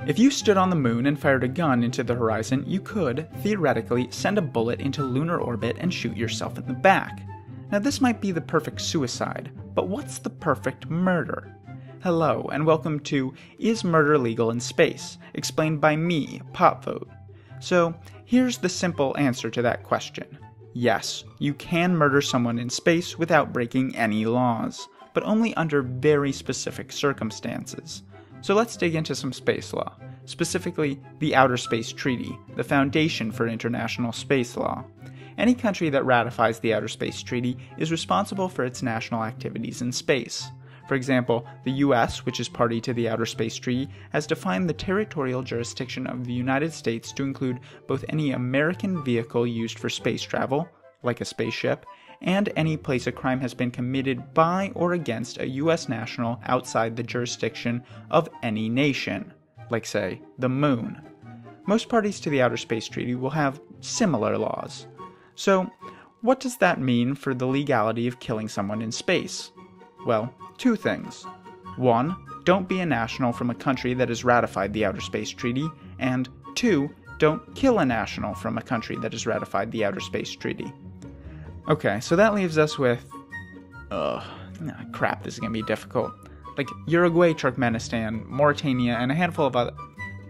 If you stood on the moon and fired a gun into the horizon, you could, theoretically, send a bullet into lunar orbit and shoot yourself in the back. Now this might be the perfect suicide, but what's the perfect murder? Hello, and welcome to Is Murder Legal in Space? Explained by me, Popvote. So, here's the simple answer to that question. Yes, you can murder someone in space without breaking any laws, but only under very specific circumstances. So let's dig into some space law, specifically the Outer Space Treaty, the foundation for international space law. Any country that ratifies the Outer Space Treaty is responsible for its national activities in space. For example, the US, which is party to the Outer Space Treaty, has defined the territorial jurisdiction of the United States to include both any American vehicle used for space travel, like a spaceship, and any place a crime has been committed by or against a US national outside the jurisdiction of any nation, like say, the moon. Most parties to the Outer Space Treaty will have similar laws. So, what does that mean for the legality of killing someone in space? Well, two things. One, don't be a national from a country that has ratified the Outer Space Treaty, and two, don't kill a national from a country that has ratified the Outer Space Treaty. Okay, so that leaves us with... crap, this is gonna be difficult. Like, Uruguay, Turkmenistan, Mauritania, and a handful of other...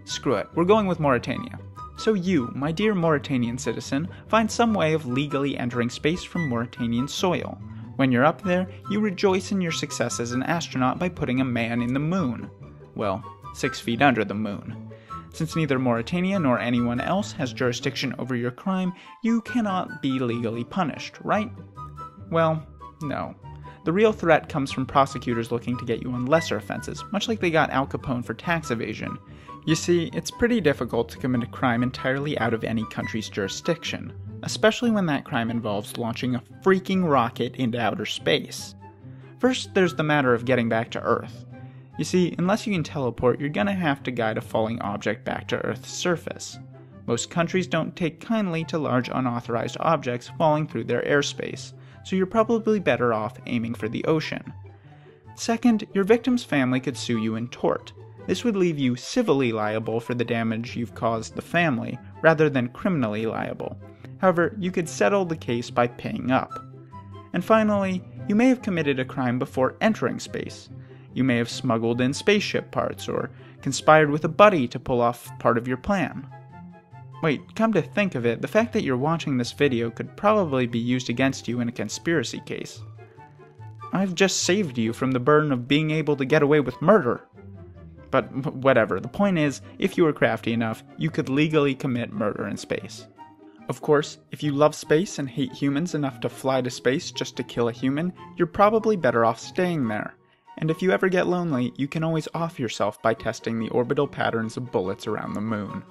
Screw it, we're going with Mauritania. So you, my dear Mauritanian citizen, find some way of legally entering space from Mauritanian soil. When you're up there, you rejoice in your success as an astronaut by putting a man in the moon. Well, 6 feet under the moon. Since neither Mauritania nor anyone else has jurisdiction over your crime, you cannot be legally punished, right? Well, no. The real threat comes from prosecutors looking to get you on lesser offenses, much like they got Al Capone for tax evasion. You see, it's pretty difficult to commit a crime entirely out of any country's jurisdiction, especially when that crime involves launching a freaking rocket into outer space. First, there's the matter of getting back to Earth. You see, unless you can teleport, you're gonna have to guide a falling object back to Earth's surface. Most countries don't take kindly to large unauthorized objects falling through their airspace, so you're probably better off aiming for the ocean. Second, your victim's family could sue you in tort. This would leave you civilly liable for the damage you've caused the family, rather than criminally liable. However, you could settle the case by paying up. And finally, you may have committed a crime before entering space. You may have smuggled in spaceship parts, or conspired with a buddy to pull off part of your plan. Wait, come to think of it, the fact that you're watching this video could probably be used against you in a conspiracy case. I've just saved you from the burden of being able to get away with murder. But whatever, the point is, if you were crafty enough, you could legally commit murder in space. Of course, if you love space and hate humans enough to fly to space just to kill a human, you're probably better off staying there. And if you ever get lonely, you can always off yourself by testing the orbital patterns of bullets around the moon.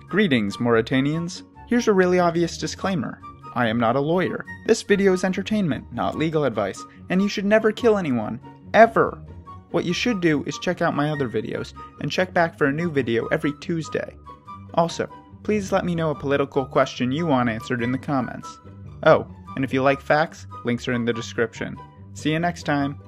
Greetings, Mauritanians. Here's a really obvious disclaimer. I am not a lawyer. This video is entertainment, not legal advice, and you should never kill anyone, ever. What you should do is check out my other videos, and check back for a new video every Tuesday. Also, please let me know a political question you want answered in the comments. Oh, and if you like facts, links are in the description. See you next time.